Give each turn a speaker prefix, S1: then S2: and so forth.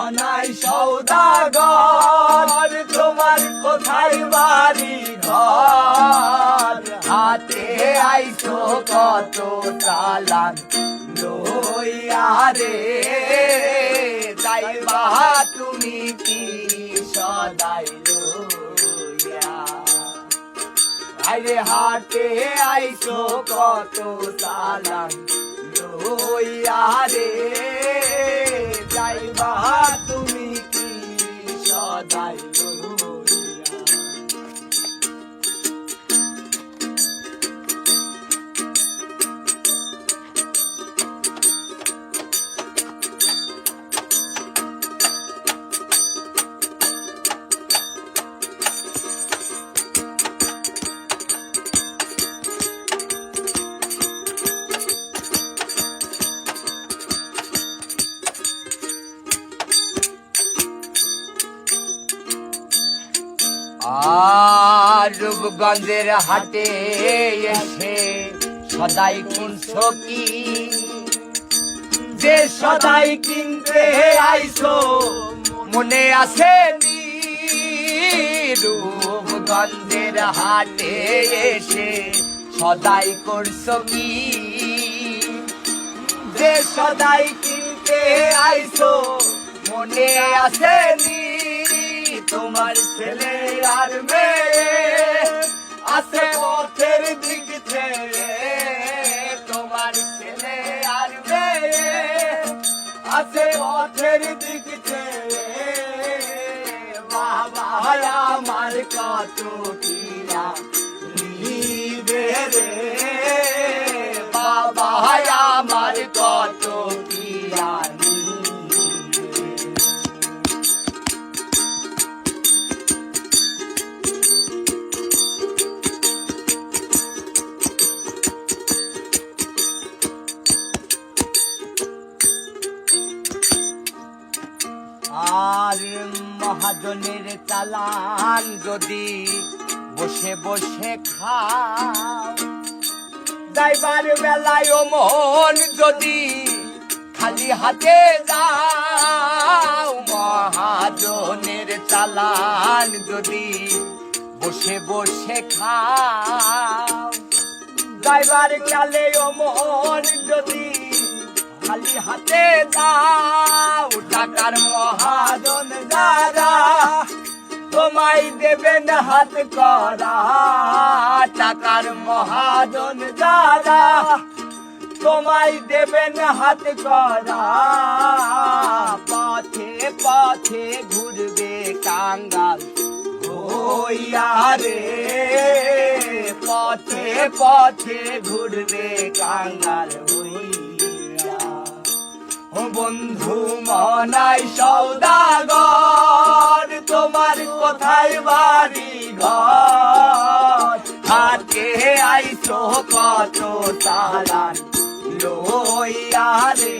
S1: মনাই সওদাগর তোমার কোথায় বাড়ি ঘর হাতে আইছো কত চালান লইয়া রে যাইবা তুমি কি সদাই লইয়া আরে হাতে আইছো কত চালান লইয়া রে যাইবা তুমি কি সদাই লইয়া আর রূপগঞ্জের হাটে এসে সদাই কিনছো কি যে সদাই কিনতে আইছো মনে আছে নি রূপগঞ্জের হাটে এসে সদাই করছো কি যে সদাই কিনতে আইছো মনে আছে নি তোমার ছেলে আর মেয়ে আছে পথের দিক ছেড়ে তোমার ছেলে আর মেয়ে আছে পথের দিক ছেড়ে বাবা আমার কত কিরা নিবে রে বাবা আমার কত কিরা আর মহাজনের চালান যদি বসে বসে খাও যাইবার বেলায় মন যদি খালি হাতে যাও মহাজনের চালান যদি বসে বসে খাও যাইবার কালে মন যদি খালি হাতে যাও টাকার মহাজন যারা তোমায় দেবেন হাত করা টাকার মহাজন যারা তোমায় দেবেন হাত করা পথে পথে ঘুরবে কাঙ্গাল হইয়া রে পথে পথে ঘুরবে কাঙ্গাল হইয়া ও বন্ধু মনাই সওদাগর তোমার কোথায় বাড়ি ঘর হাতে আইছো কত চালান লইয়া রে